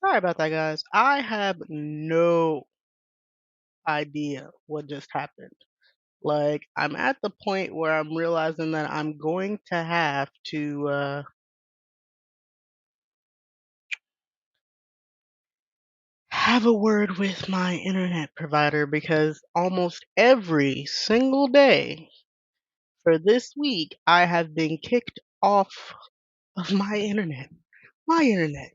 Sorry about that, guys. I have no idea what just happened. Like, I'm at the point where I'm realizing that I'm going to have to have a word with my internet provider because almost every single day for this week, I have been kicked off of my internet. My internet.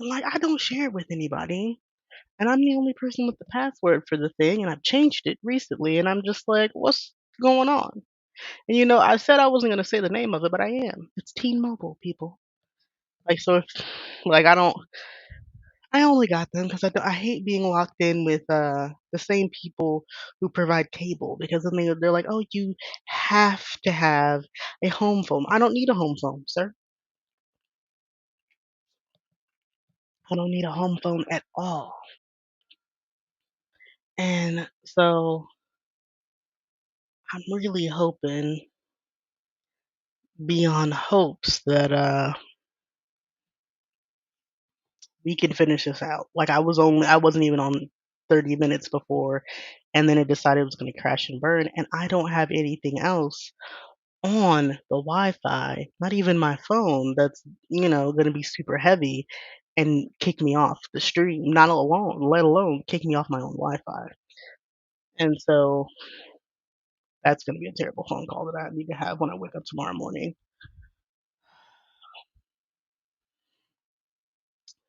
And like, I don't share it with anybody. And I'm the only person with the password for the thing, and I've changed it recently, and I'm just like, what's going on? And I said I wasn't gonna say the name of it, but I am. It's T-Mobile, people. Like, so if, like, I only got them because I hate being locked in with the same people who provide cable because then they're like, oh, you have to have a home phone. I don't need a home phone, sir. I don't need a home phone at all. And so I'm really hoping beyond hopes that we can finish this out. Like I wasn't even on 30 minutes before, and then it decided it was going to crash and burn, and I don't have anything else on the Wi-Fi, not even my phone that's going to be super heavy and kick me off the stream, not alone, let alone kick me off my own Wi-Fi. And so that's going to be a terrible phone call that I need to have when I wake up tomorrow morning.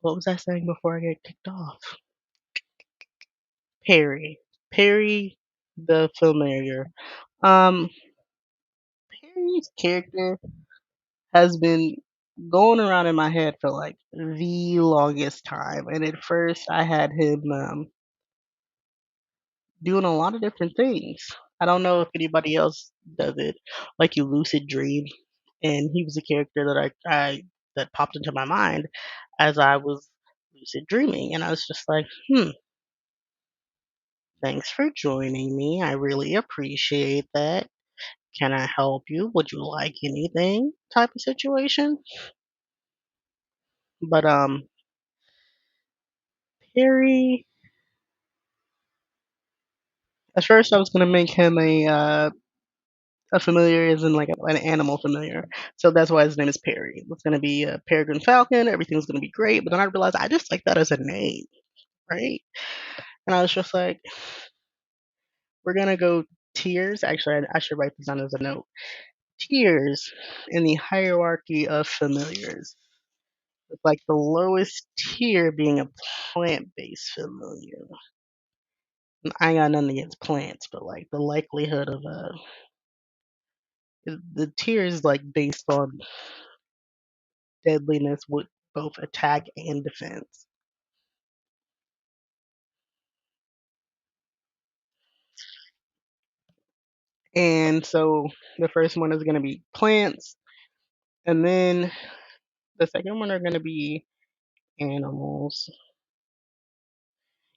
What was I saying before I get kicked off? Perry. Perry the familiar. Um, Perry's character has been going around in my head for like the longest time. And at first, I had him doing a lot of different things. I don't know if anybody else does it, like you lucid dream. And he was a character that that popped into my mind as I was lucid dreaming. And I was just like, thanks for joining me. I really appreciate that. Can I help you? Would you like anything? Type of situation. But Perry. At first, I was gonna make him a familiar, as in like an animal familiar. So that's why his name is Perry. It's gonna be a peregrine falcon. Everything's gonna be great. But then I realized I just like that as a name, right? And I was just like, we're gonna go tiers. Actually, I should write this down as a note. Tiers in the hierarchy of familiars. With like the lowest tier being a plant-based familiar. I ain't got nothing against plants, but like the likelihood of the tier is like based on deadliness with both attack and defense. And so the first one is going to be plants, and then the second one are going to be animals.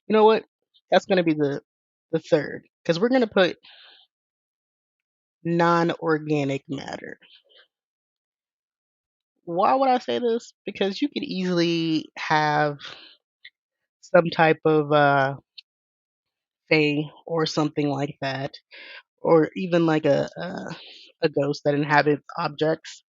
You know what? That's going to be the third because we're going to put non-organic matter. Why would I say this? Because you could easily have some type of fae or something like that, or even like a ghost that inhabits objects.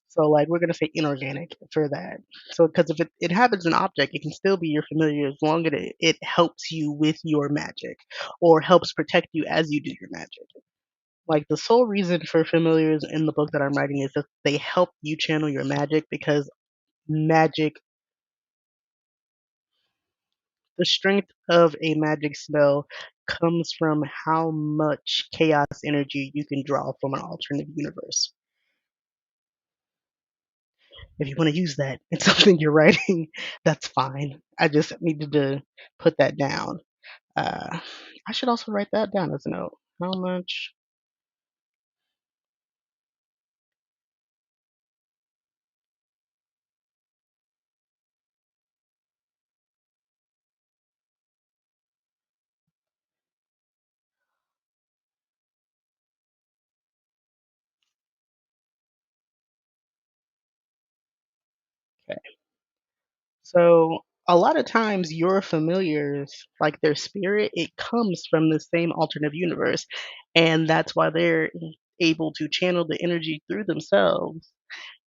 So like we're gonna say inorganic for that. So because if it inhabits an object, it can still be your familiar as long as it helps you with your magic or helps protect you as you do your magic. Like the sole reason for familiars in the book that I'm writing is that they help you channel your magic because magic, the strength of a magic spell comes from how much chaos energy you can draw from an alternate universe. If you want to use that in something you're writing, that's fine. I just needed to put that down. Uh, I should also write that down as a note. How much? Okay. So a lot of times your familiars, like their spirit, it comes from the same alternative universe, and that's why they're able to channel the energy through themselves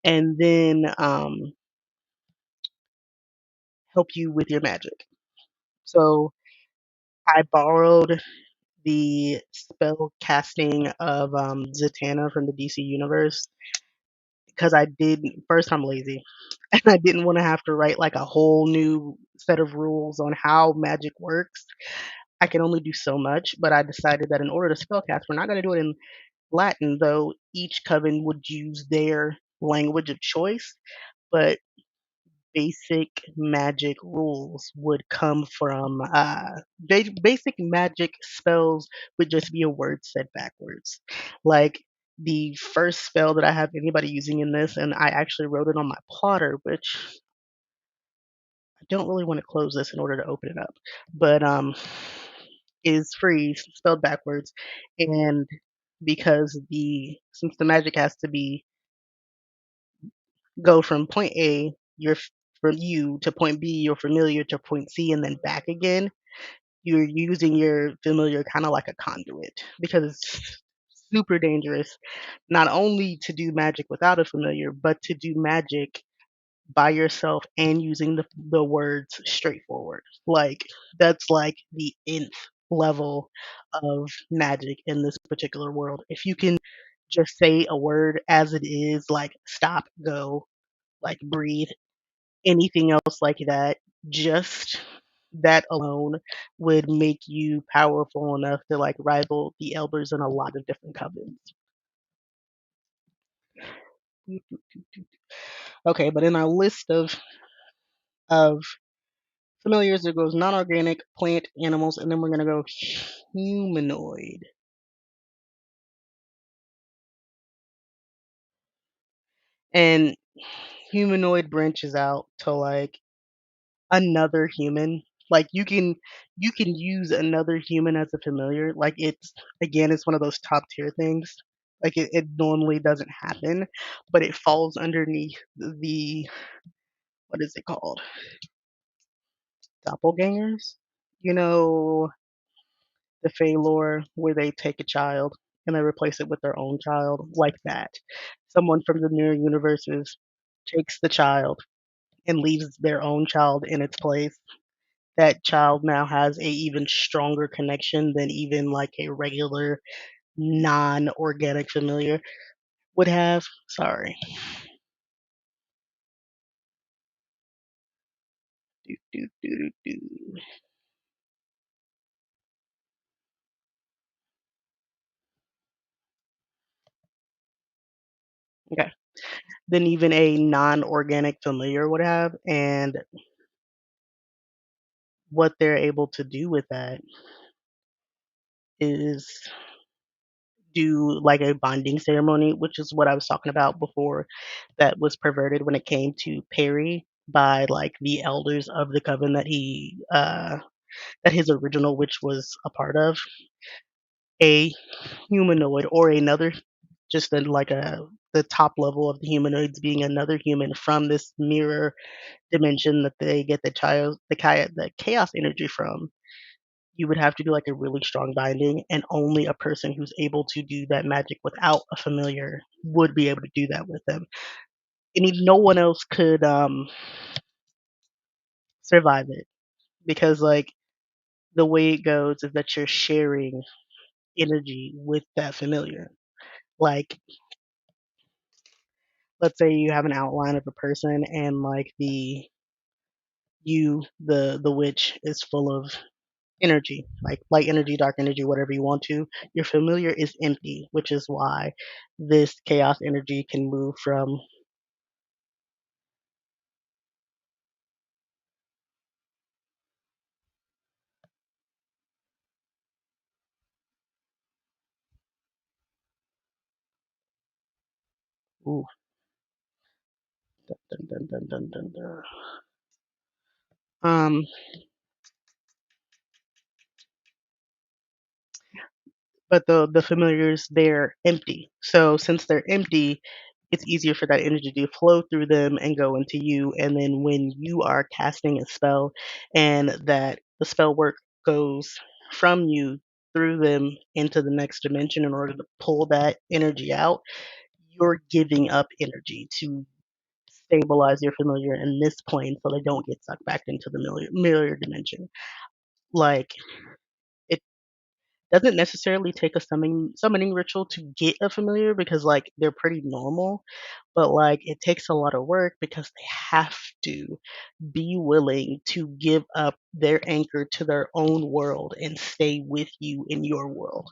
and then help you with your magic. So I borrowed the spell casting of Zatanna from the DC universe because I did first. I'm lazy, and I didn't want to have to write like a whole new set of rules on how magic works. I can only do so much, but I decided that in order to spellcast, we're not going to do it in Latin, though each coven would use their language of choice, but basic magic rules would come from basic magic spells would just be a word said backwards. Like the first spell that I have anybody using in this, and I actually wrote it on my plotter, which I don't really want to close this in order to open it up, but is freeze spelled backwards, and because the since the magic has to be go from point A, from you to point B, your familiar to point C, and then back again. You're using your familiar kind of like a conduit because it's super dangerous not only to do magic without a familiar, but to do magic by yourself and using the words straightforward. Like that's like the nth level of magic in this particular world. If you can just say a word as it is, like stop, go, like breathe, anything else like that, just that alone would make you powerful enough to like rival the elders in a lot of different covens. Okay, but in our list of familiars, there goes non-organic, plant, animals, and then we're gonna go humanoid. And humanoid branches out to like another human. Like you can use another human as a familiar. Like it's again, it's one of those top tier things. Like it normally doesn't happen, but it falls underneath the what is it called? Doppelgangers. You know the Fey lore where they take a child and they replace it with their own child, like that. Someone from the mirror universes takes the child and leaves their own child in its place. That child now has a even stronger connection than even like a regular non-organic familiar would have. Sorry. Do, do, do, do, do. Okay. Than even a non-organic familiar would have, and what they're able to do with that is do like a bonding ceremony, which is what I was talking about before, that was perverted when it came to Perry by like the elders of the coven that his original witch was a part of. A humanoid or another, just in like a the top level of the humanoids being another human from this mirror dimension that they get the chaos energy from. You would have to do like a really strong binding, and only a person who's able to do that magic without a familiar would be able to do that with them. And no one else could survive it because like the way it goes is that you're sharing energy with that familiar. Like let's say you have an outline of a person and like the witch is full of energy, like light energy, dark energy, whatever you want to. Your familiar is empty, which is why this chaos energy can move from ooh, dun, dun, dun, dun, dun, dun. Um, but the familiars they're empty. So since they're empty, it's easier for that energy to flow through them and go into you. And then when you are casting a spell and that the spell work goes from you through them into the next dimension in order to pull that energy out, you're giving up energy to stabilize your familiar in this plane so they don't get sucked back into the mirror dimension. Like, it doesn't necessarily take a summoning ritual to get a familiar because like they're pretty normal, but like it takes a lot of work because they have to be willing to give up their anchor to their own world and stay with you in your world.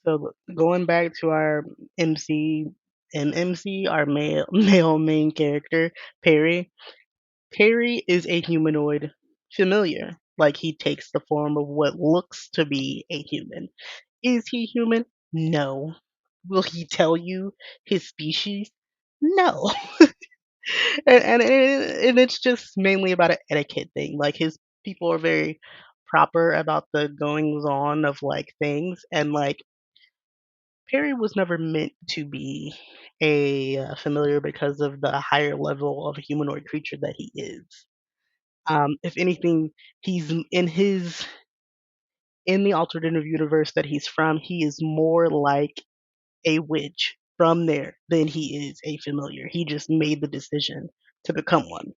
So going back to our MC and MC, our male male main character, Perry. Perry is a humanoid familiar. Like he takes the form of what looks to be a human. Is he human? No. Will he tell you his species? No. And it's just mainly about an etiquette thing. Like his people are very proper about the goings on of like things, and like Perry was never meant to be a familiar because of the higher level of a humanoid creature that he is. If anything, he's in the alternative universe that he's from, he is more like a witch from there than he is a familiar. He just made the decision to become one.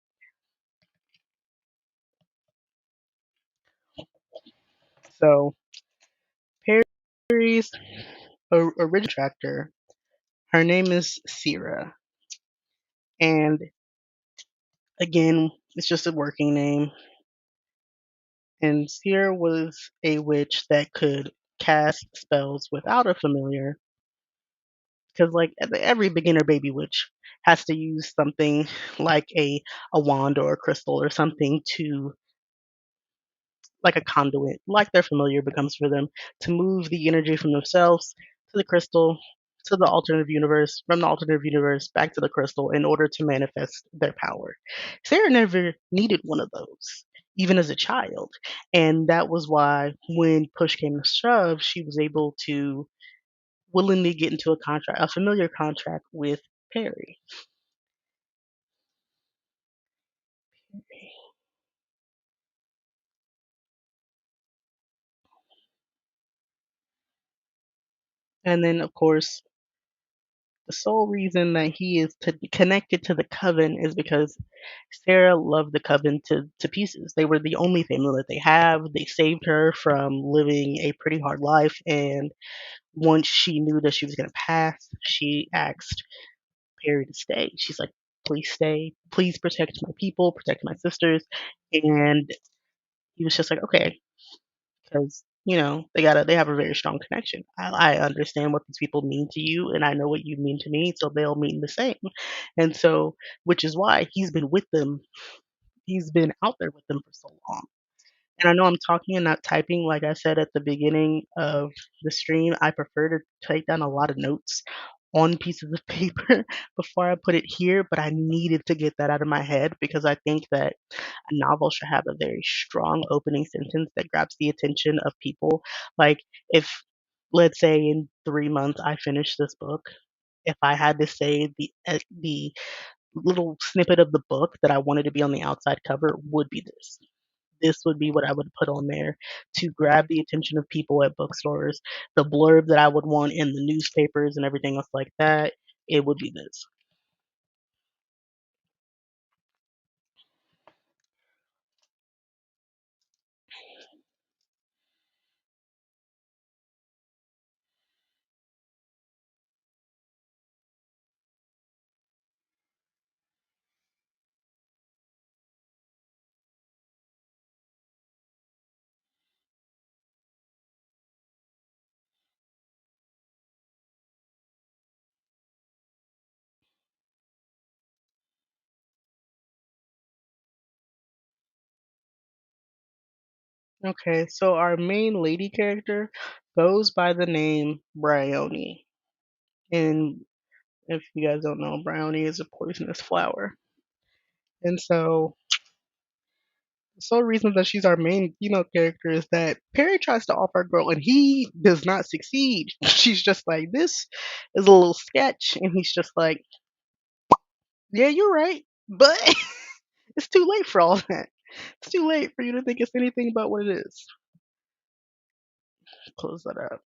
So Perry's original contractor, her name is Sierra, and again, it's just a working name. And Sierra was a witch that could cast spells without a familiar, because like every beginner baby witch has to use something like a wand or a crystal or something to, like a conduit, like their familiar becomes for them, to move the energy from themselves to the crystal to the alternative universe, from the alternative universe back to the crystal in order to manifest their power. Sarah never needed one of those, even as a child. And that was why when push came to shove, she was able to willingly get into a familiar contract with Perry. And then, of course, the sole reason that he is connected to the coven is because Sarah loved the coven to pieces. They were the only family that they have. They saved her from living a pretty hard life. And once she knew that she was going to pass, she asked Perry to stay. She's like, please stay. Please protect my people, protect my sisters. And he was just like, okay, because they have a very strong connection. I understand what these people mean to you, and I know what you mean to me, so they'll mean the same. And so, which is why he's been with them. He's been out there with them for so long. And I know I'm talking and not typing. Like I said at the beginning of the stream, I prefer to take down a lot of notes on pieces of paper before I put it here, but I needed to get that out of my head because I think that a novel should have a very strong opening sentence that grabs the attention of people. Like, if, let's say, in 3 months I finish this book, if I had to say the little snippet of the book that I wanted to be on the outside cover would be this. This would be what I would put on there to grab the attention of people at bookstores. The blurb that I would want in the newspapers and everything else like that, it would be this. Okay, so our main lady character goes by the name Bryony. And if you guys don't know, Bryony is a poisonous flower. And so the sole reason that she's our main female character is that Perry tries to off our girl and he does not succeed. She's just like, this is a little sketch. And he's just like, yeah, you're right. But it's too late for all that. It's too late for you to think it's anything but what it is. Close that up.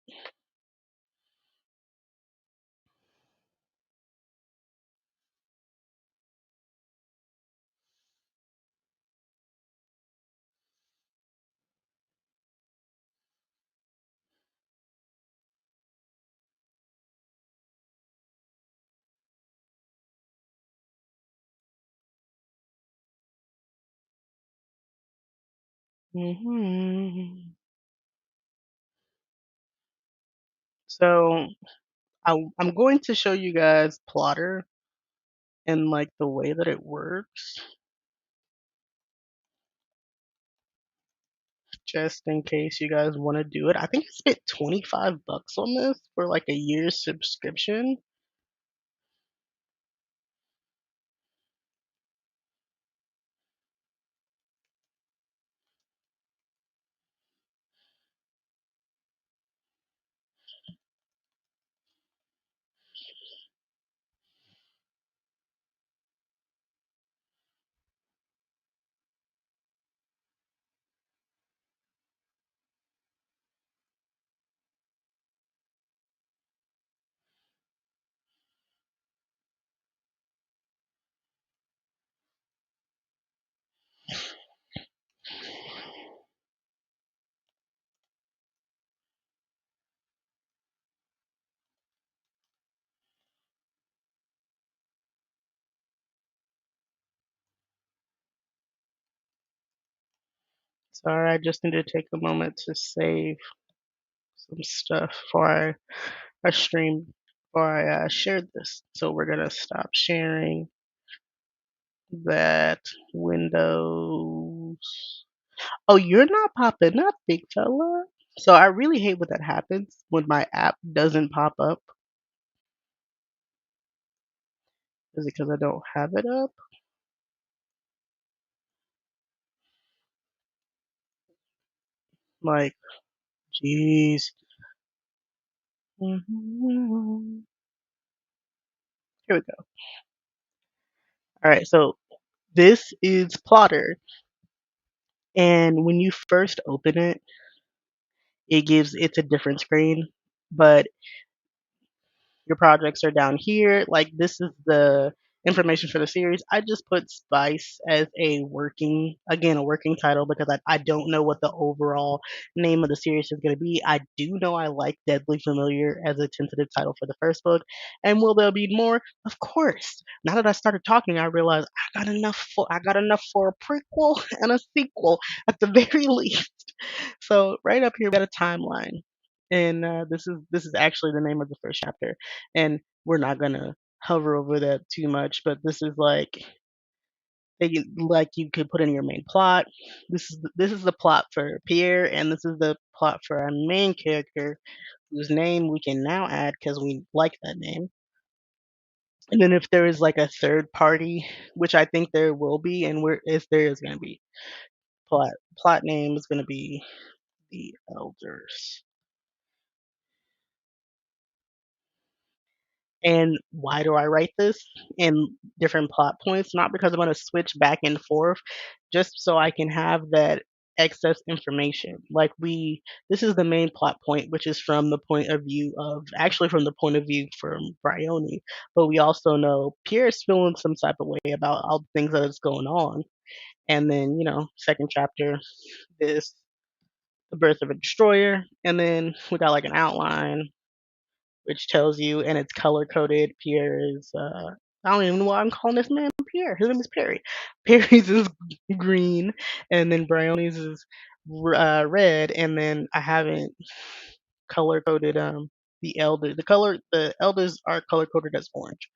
hmm So I'm going to show you guys Plotter and like the way that it works, just in case you guys want to do it. I think I spent $25 on this for like a year's subscription. Sorry, I just need to take a moment to save some stuff before I stream, before I shared this. So we're gonna stop sharing that Windows. Oh, you're not popping up, big fella. So I really hate when that happens when my app doesn't pop up. Is it because I don't have it up? Like, jeez. Here we go. All right, so this is Plotter, and when you first open it, it's a different screen, but your projects are down here. Like this is the information for the series. I just put Spice as a working title because I don't know what the overall name of the series is going to be. I do know I like Deadly Familiar as a tentative title for the first book. And will there be more? Of course. Now that I started talking, I realized I got enough for a prequel and a sequel at the very least. So right up here we got a timeline. And this is actually the name of the first chapter, and we're not gonna hover over that too much. But this is like you could put in your main plot. This is the plot for Pierre, and this is the plot for our main character, whose name we can now add because we like that name. And then if there is like a third party, which I think there will be, and if there is gonna be plot name is gonna be the Elders. And why do I write this in different plot points? Not because I'm going to switch back and forth, just so I can have that excess information. This is the main plot point, which is from the point of view of, actually from the point of view from Bryony. But we also know Pierre's feeling some type of way about all the things that is going on. And then, second chapter, this, the birth of a destroyer. And then we got like an outline which tells you, and it's color coded. Pierre's, I don't even know why I'm calling this man Pierre. His name is Perry. Perry's is green, and then Bryony's is red, and then I haven't color coded the elders are color coded as orange,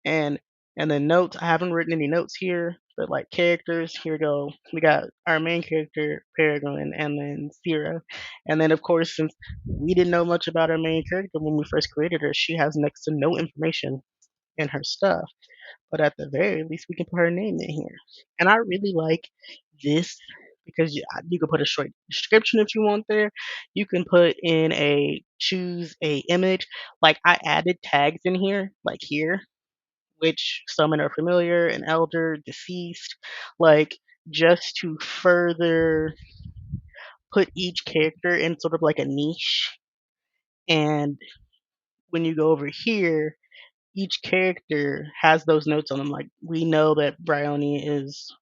and And then notes, I haven't written any notes here, but like characters, here we go. We got our main character, Peregrine, and then Sierra. And then, of course, since we didn't know much about our main character when we first created her, she has next to no information in her stuff. But at the very least, we can put her name in here. And I really like this because you can put a short description if you want there. You can put in a choose a image. Like I added tags in here, like here, which summon are familiar, an elder, deceased, like just to further put each character in sort of like a niche. And when you go over here, each character has those notes on them. Like we know that Bryony is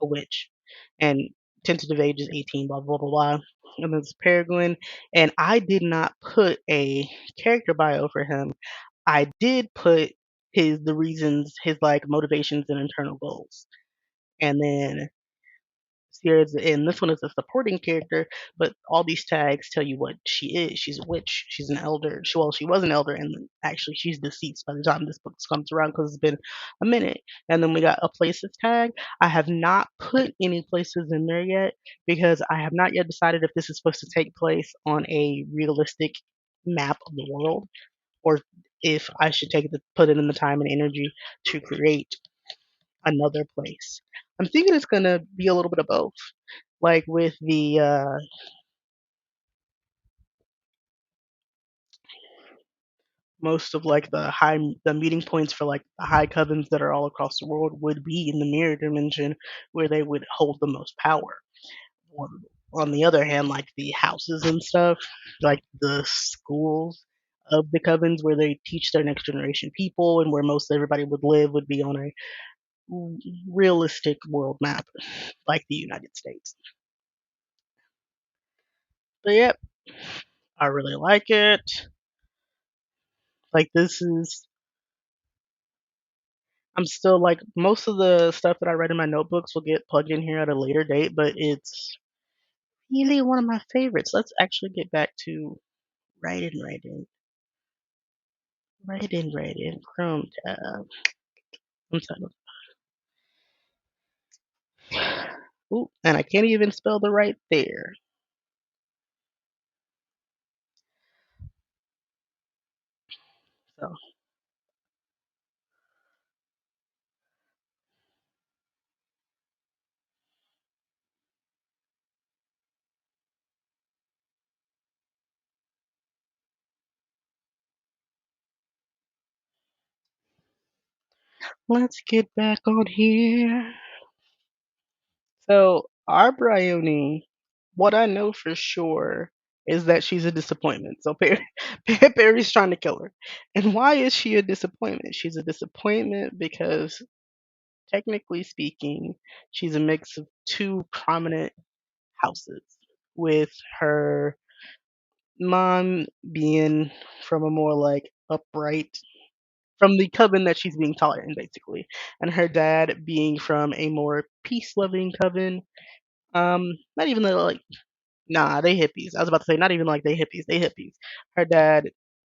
a witch, and tentative age is 18. Blah blah blah blah. And there's Peregrine, and I did not put a character bio for him. I did put the reasons, his like motivations and internal goals, and then Sierra's and this one is a supporting character, but all these tags tell you what she is. She's a witch. She's an elder. She was an elder, and actually she's deceased by the time this book comes around because it's been a minute. And then we got a places tag. I have not put any places in there yet because I have not yet decided if this is supposed to take place on a realistic map of the world or if I should put it in the time and energy to create another place. I'm thinking it's gonna be a little bit of both. Like with most of like the meeting points for like the high covens that are all across the world would be in the mirror dimension where they would hold the most power. On, on the other hand, like the houses and stuff, like the schools of the covens where they teach their next generation people and where most everybody would live would be on a realistic world map like the United States. But yep, I really like it. Like this is I'm still like most of the stuff that I read in my notebooks will get plugged in here at a later date, but it's really one of my favorites. Let's actually get back to write in Chrome tab. I'm sorry. Ooh, and I can't even spell the right there. So let's get back on here. So our Bryony, what I know for sure is that she's a disappointment. So Perry's trying to kill her. And why is she a disappointment? She's a disappointment because technically speaking, she's a mix of two prominent houses, with her mom being from a more like upright, from the coven that she's being taught in, basically, and her dad being from a more peace loving coven. Not even like, nah, they hippies. I was about to say, not even like they hippies. Her dad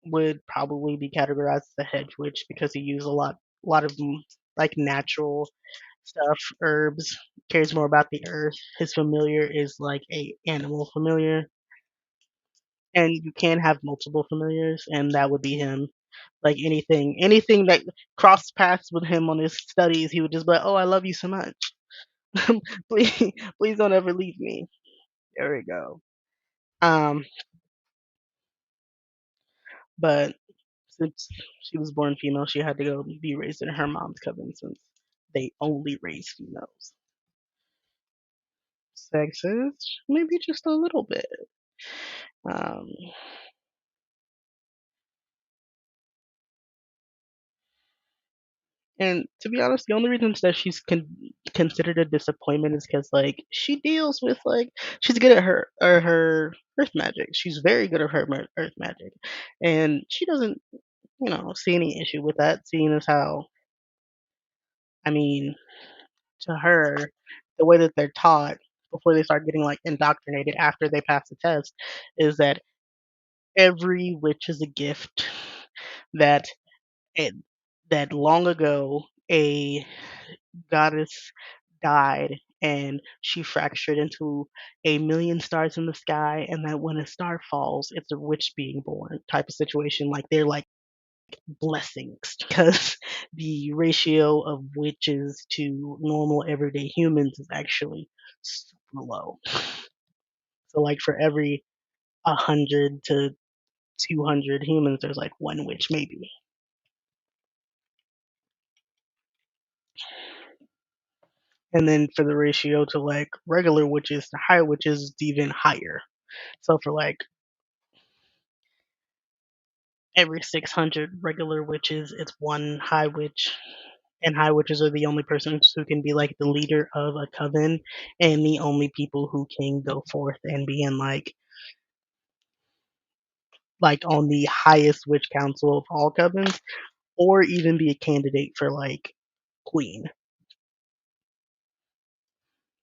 would probably be categorized as a hedge witch because he used a lot of like natural stuff, herbs, cares more about the earth. His familiar is like a animal familiar, and you can have multiple familiars, and that would be him. Like anything that crossed paths with him on his studies, he would just be like, "Oh, I love you so much. please, please don't ever leave me." There we go. Um, but since she was born female, she had to go be raised in her mom's coven since they only raise females. Sexist, maybe just a little bit. Um, And to be honest, the only reason that she's considered a disappointment is because like she deals with like she's good at her earth magic. She's very good at her earth magic, and she doesn't see any issue with that. Seeing as how I mean to her the way that they're taught before they start getting like indoctrinated after they pass the test is that every witch is a gift that it, that long ago a goddess died and she fractured into a million stars in the sky, and that when a star falls, it's a witch being born type of situation. Like they're like blessings because the ratio of witches to normal everyday humans is actually super low. So like for every 100 to 200 humans, there's like one witch maybe. And then for the ratio to like regular witches to high witches, it's even higher. So for like every 600 regular witches, it's one high witch. And high witches are the only persons who can be like the leader of a coven and the only people who can go forth and be in like on the highest witch council of all covens or even be a candidate for like queen.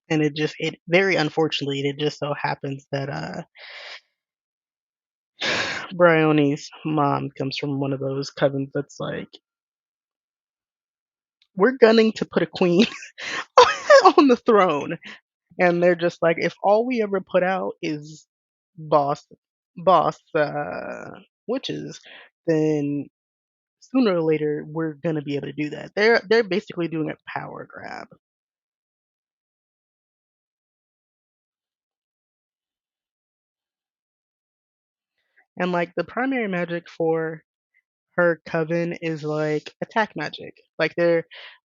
And it very unfortunately it just so happens that Brione's mom comes from one of those covens that's like, we're gunning to put a queen on the throne. And they're just like, if all we ever put out is boss, boss witches, then sooner or later we're gonna be able to do that. They're basically doing a power grab. And like the primary magic for her coven is like attack magic. Like their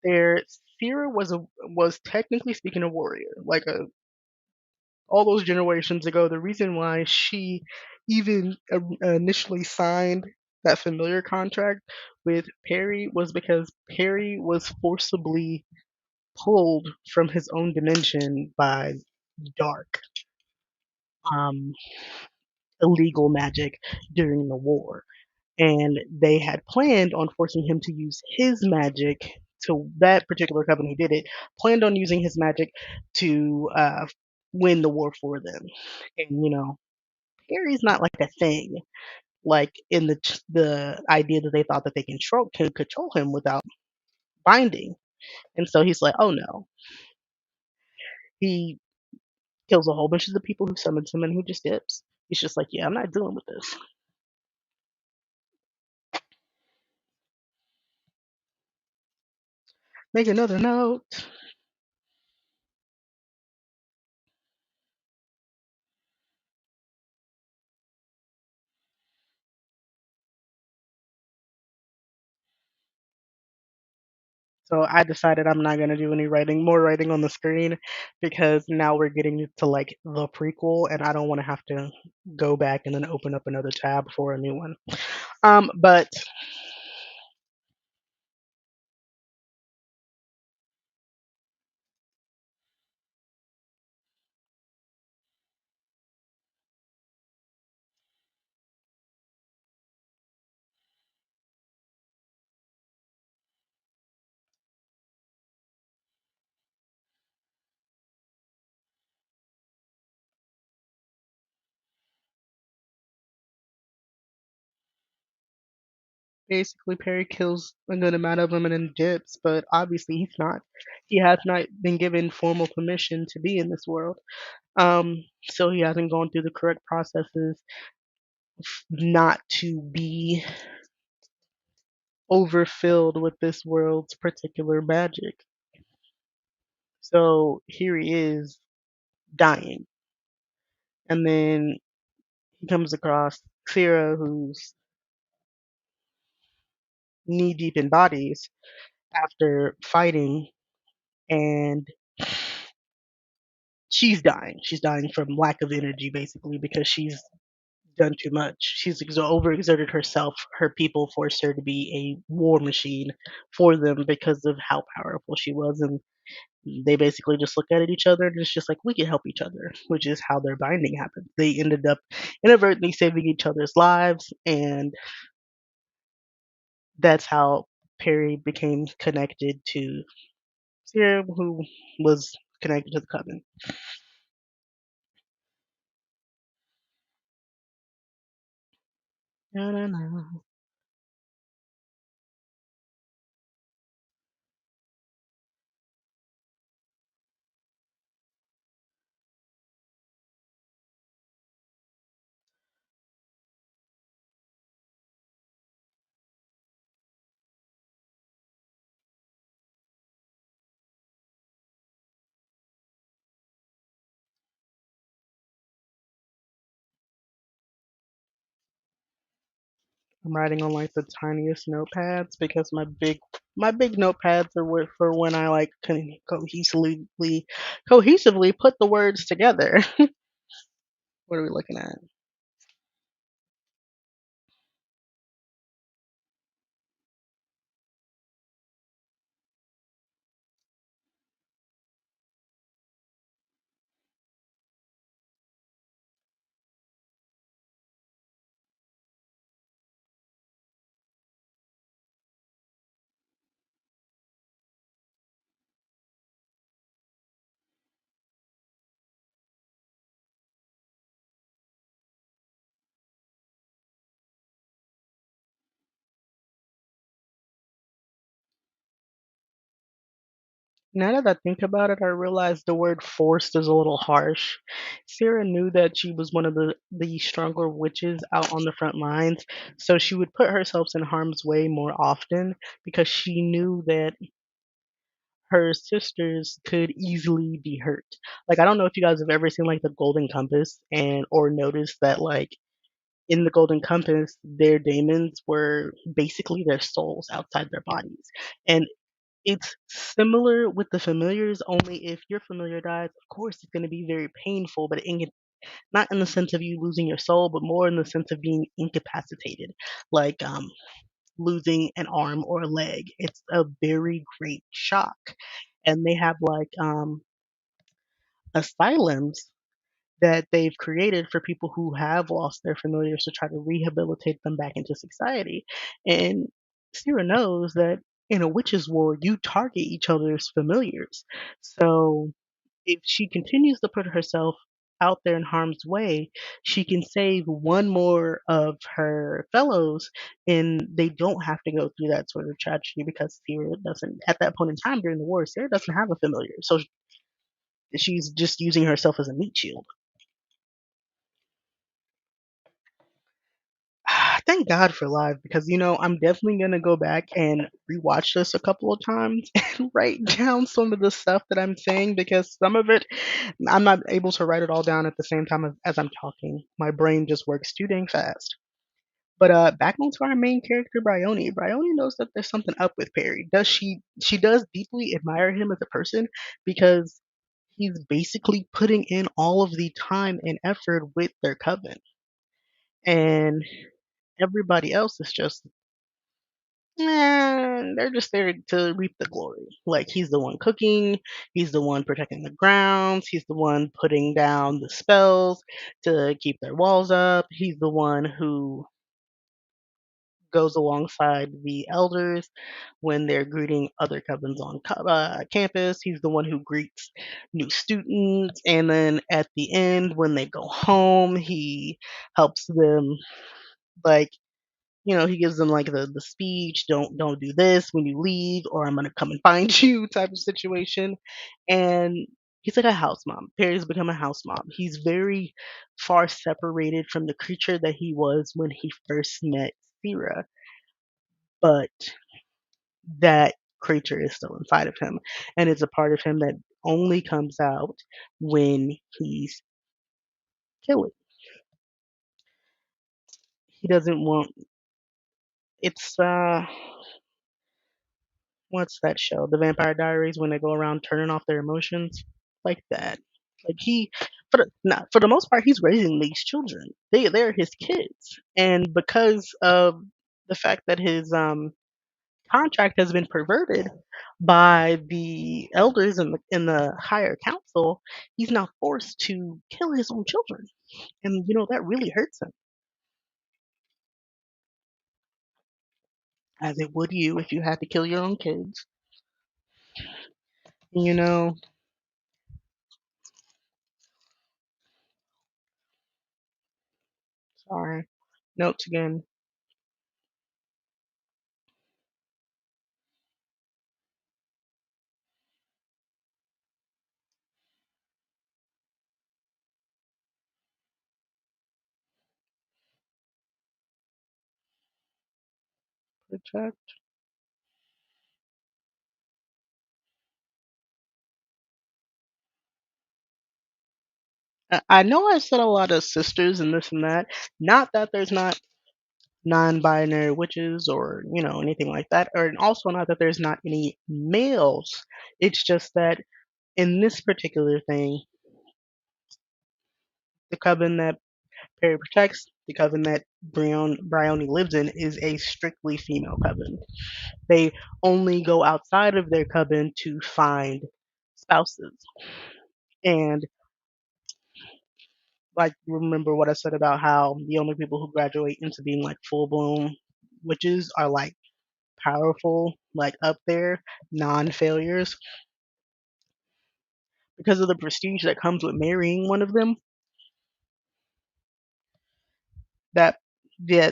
Sierra was technically speaking a warrior. Like all those generations ago, the reason why she even initially signed that familiar contract with Perry was because Perry was forcibly pulled from his own dimension by dark, um, illegal magic during the war. And they had planned on forcing him to use his magic to that particular company did it, planned on using his magic to win the war for them. And Perry's not like a thing, like in the idea that they thought that they can control him without binding. And so he's like, oh no. He kills a whole bunch of the people who summons him and he just dips. He's just like, yeah, I'm not dealing with this. Make another note. So I decided I'm not gonna do any more writing on the screen, because now we're getting to like the prequel, and I don't want to have to go back and then open up another tab for a new one. But basically, Perry kills a good amount of them and then dips. But obviously, he has not been given formal permission to be in this world. So he hasn't gone through the correct processes not to be overfilled with this world's particular magic. So here he is dying. And then he comes across Fira, who's knee deep in bodies after fighting, and she's dying. She's dying from lack of energy, basically, because she's done too much. She's overexerted herself. Her people forced her to be a war machine for them because of how powerful she was. And they basically just look at each other and it's just like, we can help each other, which is how their binding happened. They ended up inadvertently saving each other's lives, and that's how Perry became connected to Sierra, who was connected to the Coven. Na, na, na. I'm writing on like the tiniest notepads because my big notepads are for when I like can cohesively put the words together. What are we looking at? Now that I think about it, I realize the word forced is a little harsh. Sarah knew that she was one of the stronger witches out on the front lines, so she would put herself in harm's way more often because she knew that her sisters could easily be hurt. Like I don't know if you guys have ever seen like the Golden Compass and or noticed that like in the Golden Compass their daemons were basically their souls outside their bodies. And it's similar with the familiars, only if your familiar dies, of course, it's going to be very painful, but not in the sense of you losing your soul, but more in the sense of being incapacitated, like losing an arm or a leg. It's a very great shock. And they have like asylums that they've created for people who have lost their familiars to try to rehabilitate them back into society. And Sierra knows that in a witches' war, you target each other's familiars. So if she continues to put herself out there in harm's way, she can save one more of her fellows, and they don't have to go through that sort of tragedy because Sierra doesn't, at that point in time during the war, Sierra doesn't have a familiar. So she's just using herself as a meat shield. Thank God for live because I'm definitely gonna go back and rewatch this a couple of times and write down some of the stuff that I'm saying because some of it I'm not able to write it all down at the same time as I'm talking. My brain just works too dang fast. But back onto our main character, Bryony. Bryony knows that there's something up with Perry. Does she does deeply admire him as a person because he's basically putting in all of the time and effort with their coven. And everybody else is just they're just there to reap the glory. Like he's the one cooking, he's the one protecting the grounds, he's the one putting down the spells to keep their walls up. He's the one who goes alongside the elders when they're greeting other covens on campus. He's the one who greets new students, and then at the end, when they go home, he helps them like he gives them like the speech, don't do this when you leave, or I'm gonna come and find you type of situation. And he's like a house mom. Perry's become a house mom. He's very far separated from the creature that he was when he first met Sierra, but that creature is still inside of him. And it's a part of him that only comes out when he's killing. He doesn't want it's what's that show? The Vampire Diaries when they go around turning off their emotions like that. Like he, for the most part, he's raising these children. They're his kids, and because of the fact that his contract has been perverted by the elders in the higher council, he's now forced to kill his own children, and that really hurts him, as it would you if you had to kill your own kids. You know, sorry. Notes again. Protect. I know I said a lot of sisters and this and that. Not that there's not non-binary witches or anything like that, or and also not that there's not any males. It's just that in this particular thing, the coven that Perry protects, the coven that Bryony lives in, is a strictly female coven. They only go outside of their coven to find spouses. And like, remember what I said about how the only people who graduate into being like full blown witches are like powerful, like up there, non failures, because of the prestige that comes with marrying one of them. That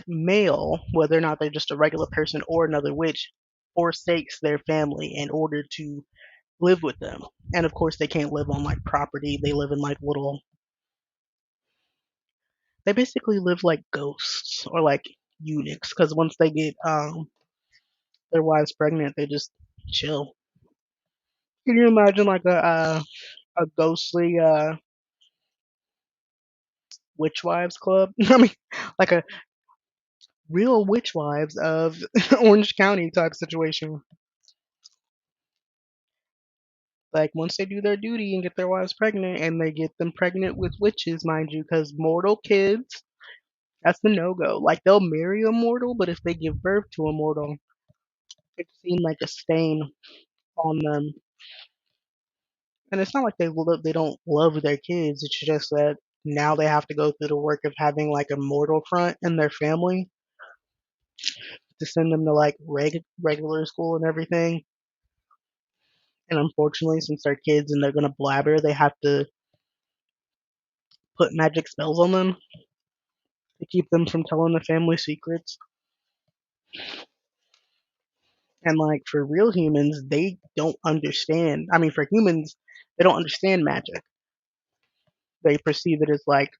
male, whether or not they're just a regular person or another witch, forsakes their family in order to live with them. And of course, they can't live on like property. They live in like little. They basically live like ghosts or like eunuchs, because once they get their wives pregnant, they just chill. Can you imagine like a ghostly witch wives club? I mean, like a real witch wives of Orange County type situation. Like once they do their duty and get their wives pregnant, and they get them pregnant with witches, mind you, because mortal kids, that's the no go. Like they'll marry a mortal, but if they give birth to a mortal, it seems like a stain on them. And it's not like they don't love their kids. It's just that now they have to go through the work of having like a mortal front in their family to send them to like regular school and everything. And unfortunately, since they're kids and they're gonna blabber, they have to put magic spells on them to keep them from telling the family secrets. And like for real humans, they don't understand. I mean, for humans, they don't understand magic. They perceive it as like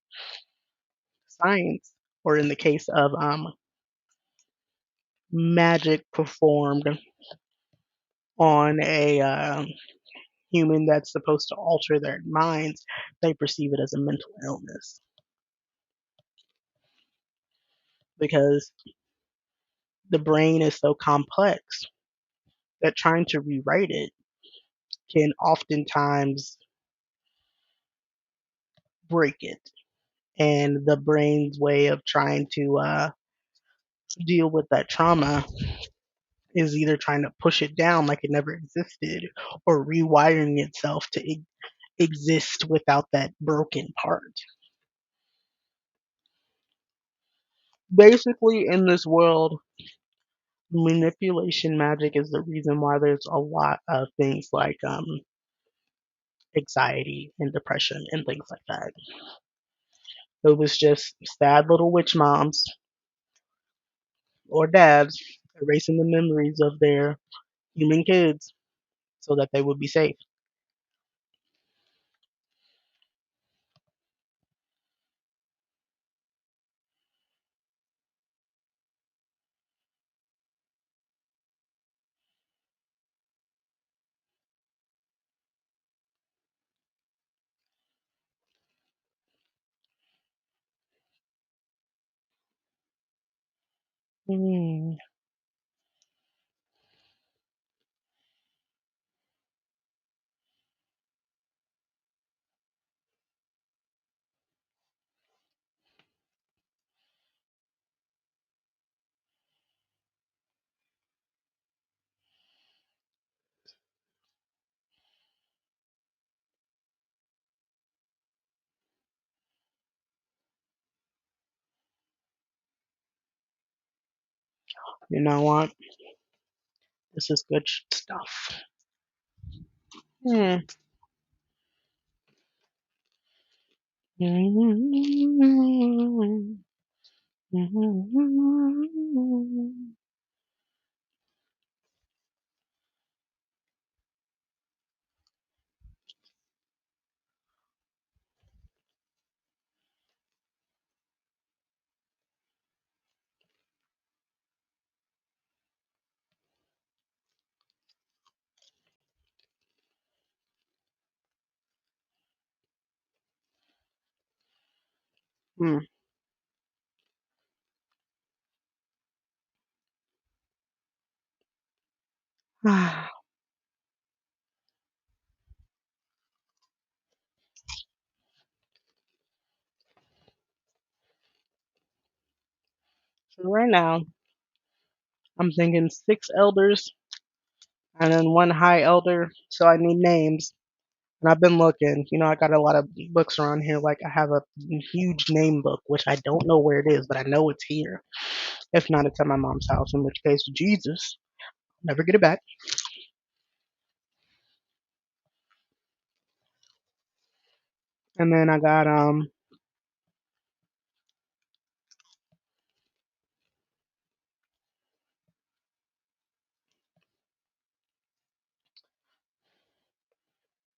science, or in the case of magic performed on a human that's supposed to alter their minds, they perceive it as a mental illness because the brain is so complex that trying to rewrite it can oftentimes break it. And the brain's way of trying to deal with that trauma is either trying to push it down like it never existed or rewiring itself to exist without that broken part. Basically, in this world, manipulation magic is the reason why there's a lot of things like anxiety and depression and things like that. It was just sad little witch moms or dads erasing the memories of their human kids so that they would be safe. Mm, you know what? This is good stuff. Hmm. Hmm. So right now, I'm thinking six elders and then one high elder. So I need names. And I've been looking. I got a lot of books around here. Like I have a huge name book, which I don't know where it is, but I know it's here. If not, it's at my mom's house. In which case, Jesus, never get it back. And then I got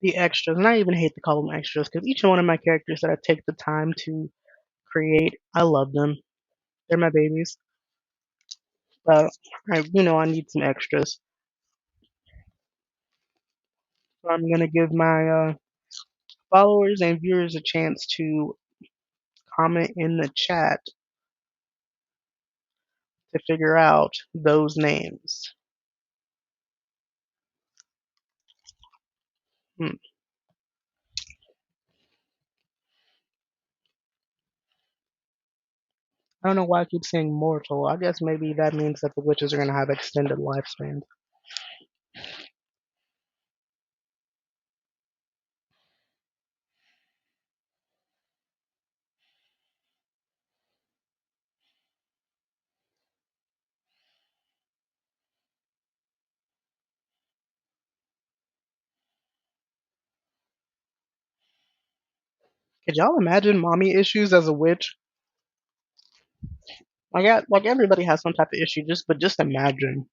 the extras, and I even hate to call them extras because each one of my characters that I take the time to create, I love them. They're my babies. But I need some extras. So I'm gonna give my followers and viewers a chance to comment in the chat to figure out those names. Hmm. I don't know why I keep saying mortal. I guess maybe that means that the witches are gonna have extended lifespans. Could y'all imagine mommy issues as a witch? Like everybody has some type of issue. Just imagine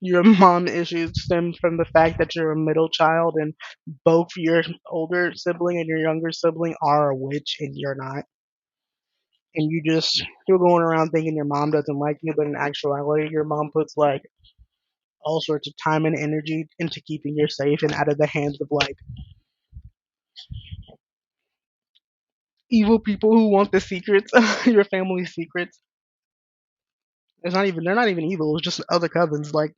your mom issues stem from the fact that you're a middle child and both your older sibling and your younger sibling are a witch and you're not. And you're going around thinking your mom doesn't like you, but in actuality, your mom puts like all sorts of time and energy into keeping you safe and out of the hands of like evil people who want the secrets, your family's secrets. They're not even evil. It's just other cousins. Like,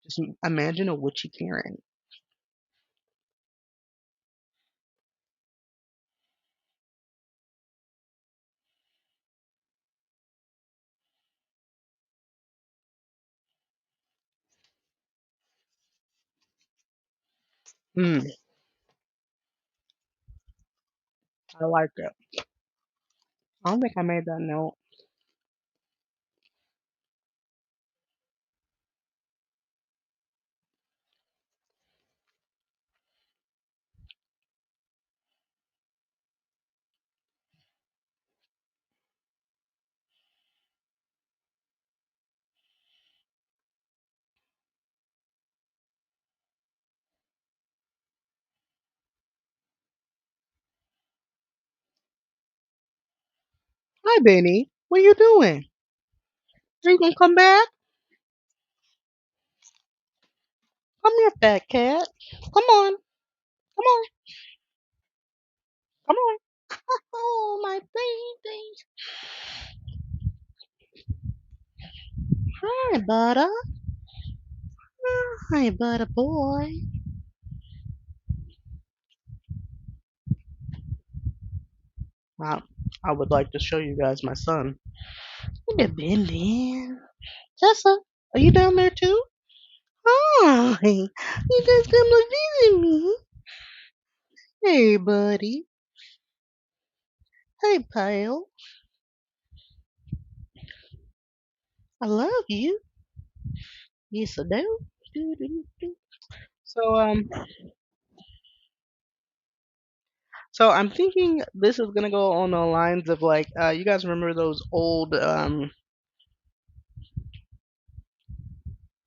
just imagine a witchy Karen. Hmm, I like it. I don't think I made that note. Hi, Benny. What you doing? Are you gonna come back? Come here, fat cat. Come on. Come on. Come on. Oh, my baby. Hi, butter. Hi, butter boy. Wow. I would like to show you guys my son. Look at Benny. Tessa, are you down there too? Hi. You just come to visit me. Hey, buddy. Hey, pal. I love you. Yes, I do. Do, do, do. So, so I'm thinking this is gonna go on the lines of like, you guys remember those old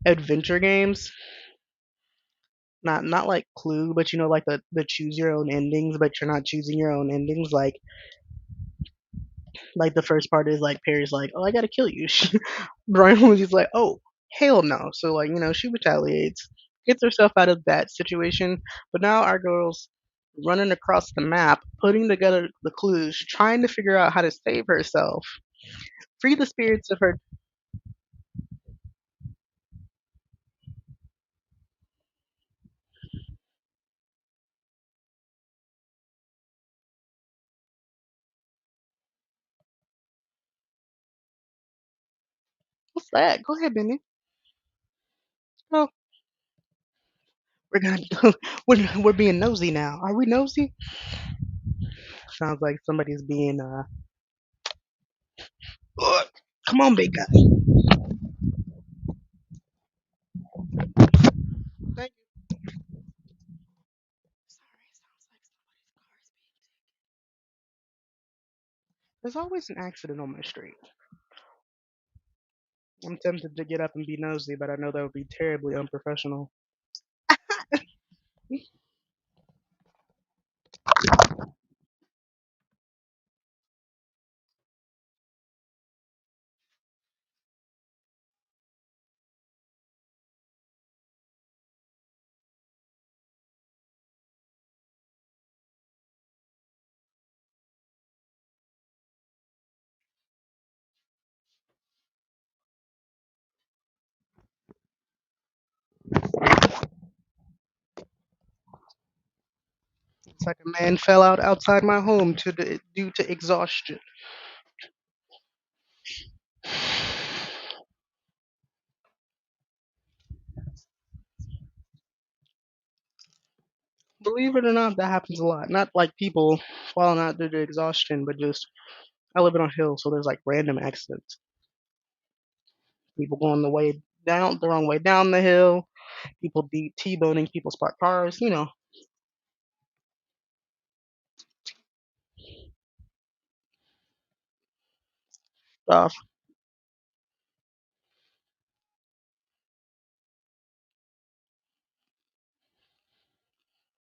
adventure games? Not like Clue, but like the choose your own endings, but you're not choosing your own endings. Like the first part is like Perry's like, oh, I gotta kill you. Brian Williams is like, oh, hell no. So like, she retaliates, gets herself out of that situation. But now our girl's running across the map, putting together the clues, trying to figure out how to save herself, free the spirits of her. that? Go ahead, Benny. Oh, we're gonna we're being nosy now. Are we nosy? Sounds like somebody's being Ugh. Come on, big guy. Thank you. Sorry, sounds like somebody's car's being. There's always an accident on my street. I'm tempted to get up and be nosy, but I know that would be terribly unprofessional. It's like a man fell out outside my home due to exhaustion. Believe it or not, that happens a lot. Not like people falling out due to exhaustion, but just I live on a hill, so there's like random accidents. People going the way down the wrong way down the hill. People T-boning people's parked cars. Stuff.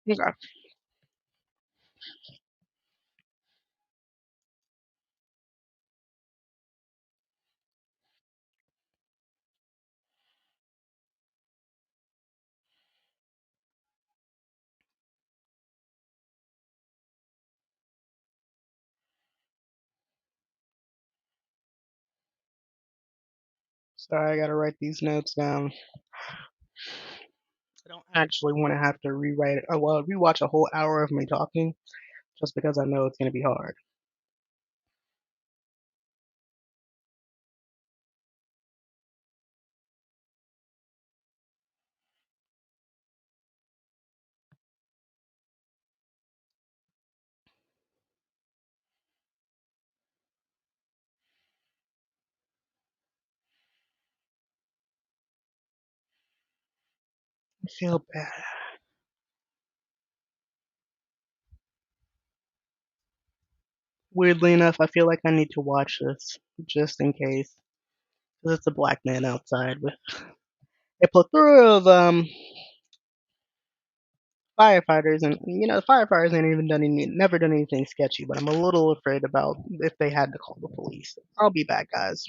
Okay. Sorry, I gotta write these notes down. I don't actually want to have to rewrite it. Oh well, rewatch a whole hour of me talking just because I know it's gonna be hard. I feel bad. Weirdly enough, I feel like I need to watch this just in case, because it's a black man outside with a plethora of firefighters, and the firefighters ain't even never done anything sketchy. But I'm a little afraid about if they had to call the police. I'll be back, guys.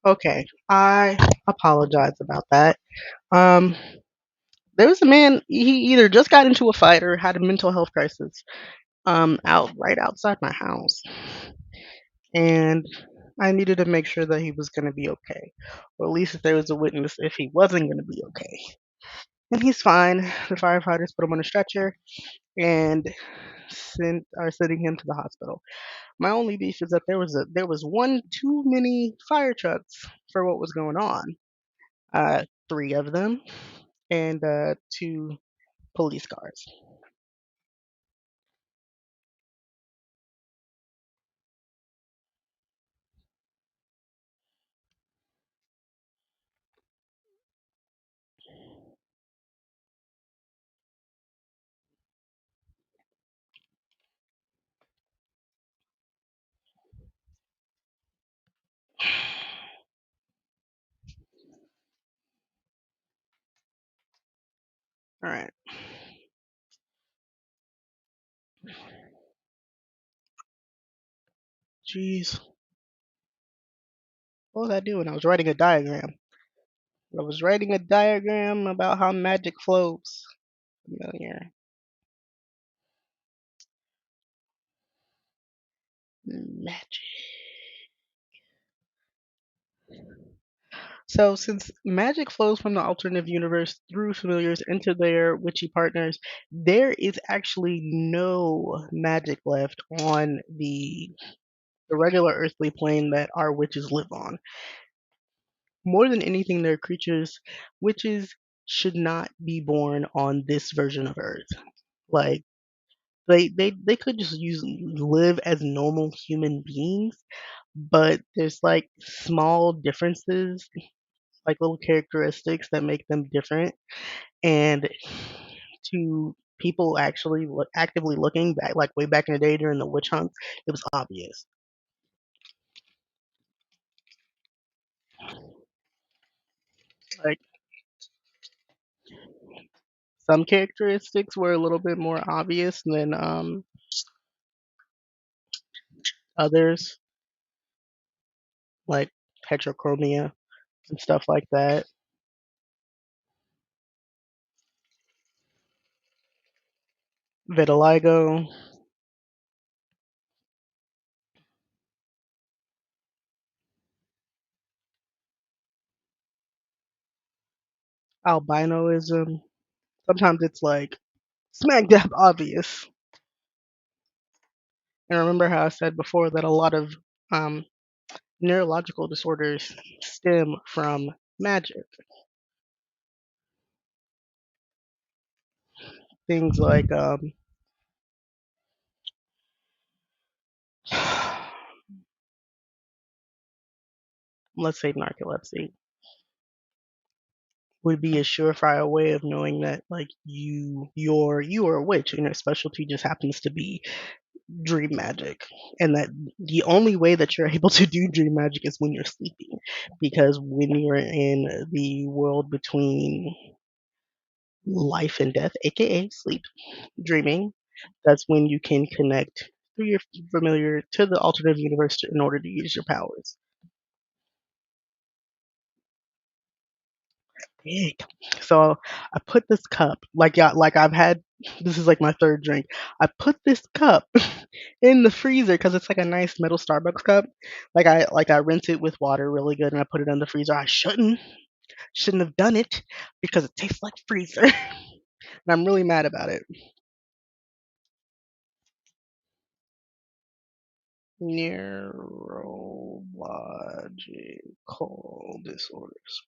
Okay, I apologize about that. Um, there was a man. He either just got into a fight or had a mental health crisis. Out right outside my house, and I needed to make sure that he was going to be okay, or at least if there was a witness if he wasn't going to be okay. And he's fine. The firefighters put him on a stretcher and are sending him to the hospital. My only beef is that there was one too many fire trucks for what was going on. Three of them, and two police cars. All right. Jeez, what was I doing? I was writing a diagram. I was writing a diagram about how magic flows. Familiar magic. So, since magic flows from the alternative universe through familiars into their witchy partners, there is actually no magic left on the regular earthly plane that our witches live on. More than anything, they're creatures. Witches should not be born on this version of Earth. Like they could just live as normal human beings, but there's like small differences, like little characteristics that make them different. And to people actually actively looking back, like way back in the day during the witch hunt, it was obvious. Like some characteristics were a little bit more obvious than others, like heterochromia and stuff like that. Vitiligo, albinoism. Sometimes it's like smack dab obvious. And remember how I said before that a lot of um, neurological disorders stem from magic. Things like, let's say, narcolepsy would be a surefire way of knowing that, like, you are a witch, and your specialty just happens to be dream magic, and that the only way that you're able to do dream magic is when you're sleeping, because when you're in the world between life and death, aka sleep, dreaming, that's when you can connect through your familiar to the alternative universe in order to use your powers. Big. So I put this cup, like, yeah, like I've had. This is like my third drink. I put this cup in the freezer because it's like a nice metal Starbucks cup. Like I rinse it with water really good and I put it in the freezer. I shouldn't have done it because it tastes like freezer, and I'm really mad about it. Neurological disorders.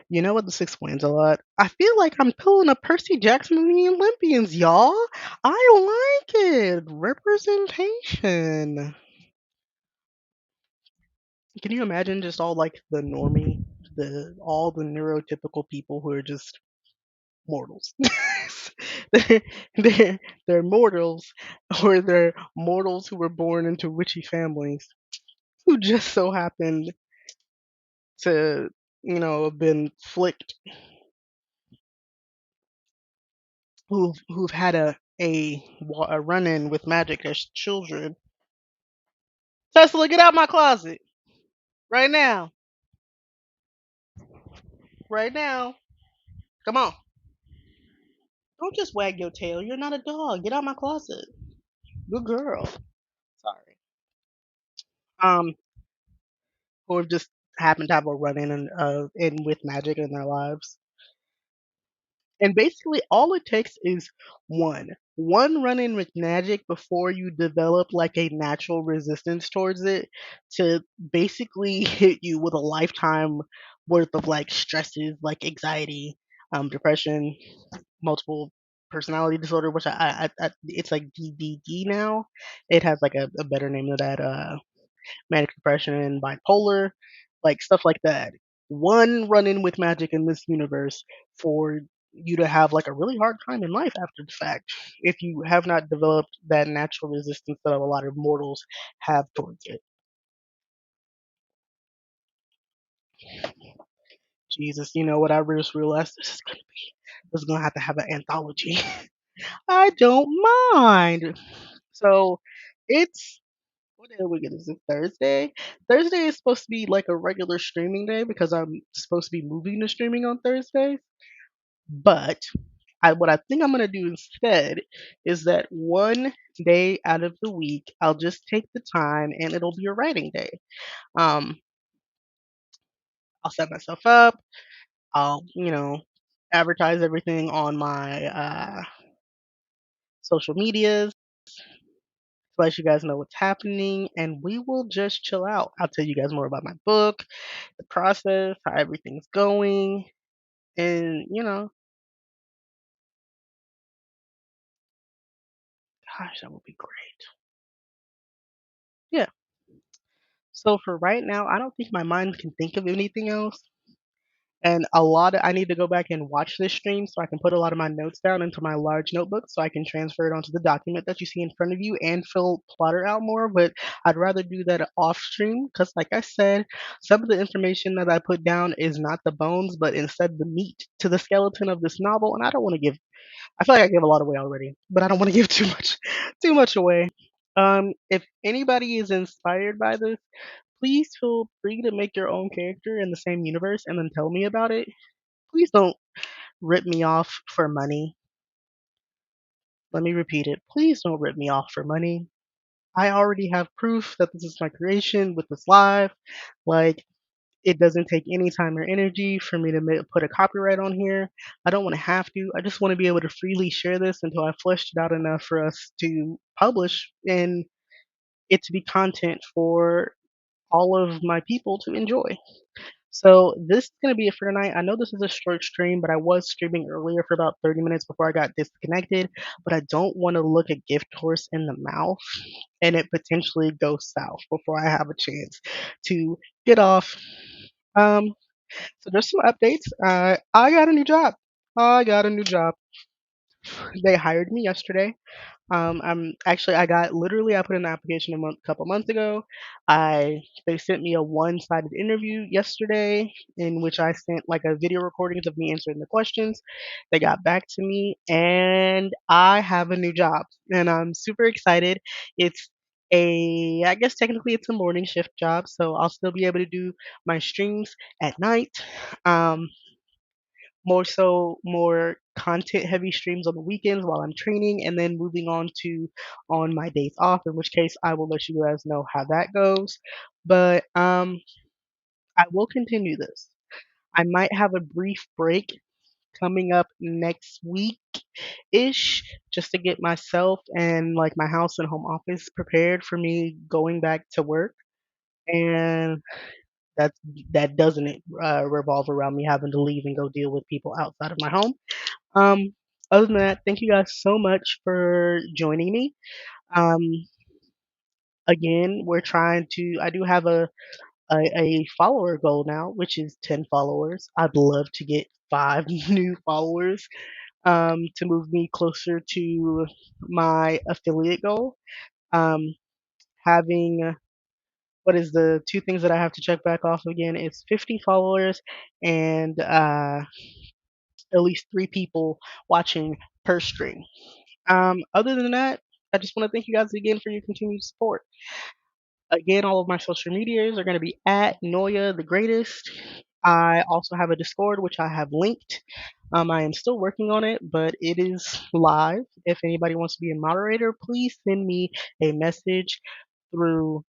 You know what? This explains a lot. I feel like I'm pulling a Percy Jackson and the Olympians, y'all. I like it. Representation. Can you imagine just all like the normie, the all the neurotypical people who are just mortals? they're, they're mortals, or they're mortals who were born into witchy families who just so happened to, have been flicked, who've had a run in with magic as children, Tesla, get out my closet right now. Right now. Come on. Don't just wag your tail. You're not a dog. Get out my closet. Good girl. Sorry. Um, who have just happened to have a run in with magic in their lives. And basically, all it takes is one run in with magic before you develop like a natural resistance towards it to basically hit you with a lifetime worth of like stresses, like anxiety, depression, multiple personality disorder, which it's like DDD now. It has like a better name than that. Manic depression, bipolar, like stuff like that. One run in with magic in this universe for you to have like a really hard time in life after the fact if you have not developed that natural resistance that a lot of mortals have towards it. Jesus, you know what I just realized? This is gonna have to have an anthology. I don't mind. So it's what day are we get? Is it Thursday? Thursday is supposed to be like a regular streaming day because I'm supposed to be moving to streaming on Thursday. But what I think I'm gonna do instead is that one day out of the week I'll just take the time and it'll be a writing day. Um, I'll set myself up. I'll advertise everything on my social medias, let you guys know what's happening, and we will just chill out. I'll tell you guys more about my book, the process, how everything's going, and gosh, that would be great. Yeah. So for right now, I don't think my mind can think of anything else. And I need to go back and watch this stream so I can put a lot of my notes down into my large notebook so I can transfer it onto the document that you see in front of you and fill Plotter out more. But I'd rather do that off stream because, like I said, some of the information that I put down is not the bones, but instead the meat to the skeleton of this novel. And I don't want to give. I feel like I gave a lot away already, but I don't want to give too much away. If anybody is inspired by this, please feel free to make your own character in the same universe and then tell me about it. Please don't rip me off for money. Let me repeat it. Please don't rip me off for money. I already have proof that this is my creation with this live. Like, it doesn't take any time or energy for me to put a copyright on here. I don't want to have to. I just want to be able to freely share this until I fleshed it out enough for us to publish and it to be content for all of my people to enjoy. So this is gonna be it for tonight. I know this is a short stream, but I was streaming earlier for about 30 minutes before I got disconnected. But I don't want to look a gift horse in the mouth and it potentially go south before I have a chance to get off. Um, so there's some updates. I got a new job. I got a new job. They hired me yesterday. I got literally I put in an application couple months ago. They sent me a one-sided interview yesterday in which I sent like a video recordings of me answering the questions. They got back to me and I have a new job and I'm super excited. It's I guess technically it's a morning shift job, so I'll still be able to do my streams at night. Um, more content heavy streams on the weekends while I'm training and then moving on to on my days off, in which case I will let you guys know how that goes. But I will continue this. I might have a brief break coming up next week ish just to get myself and like my house and home office prepared for me going back to work. And that's that doesn't revolve around me having to leave and go deal with people outside of my home. Um, Other than that, thank you guys so much for joining me. Um, Again, we're trying to. I do have a follower goal now, which is 10 followers. I'd love to get 5 new followers to move me closer to my affiliate goal. Um, having what is the two things that I have to check back off again? It's 50 followers and at least 3 people watching per stream. Other than that, I just want to thank you guys again for your continued support. Again, all of my social medias are going to be at Noya the Greatest. I also have a Discord, which I have linked. I am still working on it, but it is live. If anybody wants to be a moderator, please send me a message through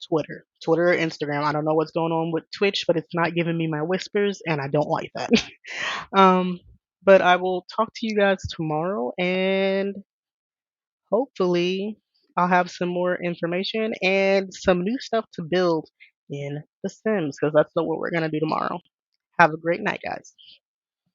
Twitter or Instagram. I don't know what's going on with Twitch, but it's not giving me my whispers, and I don't like that. um, but I will talk to you guys tomorrow, and hopefully, I'll have some more information and some new stuff to build in The Sims, because that's what we're gonna do tomorrow. Have a great night, guys.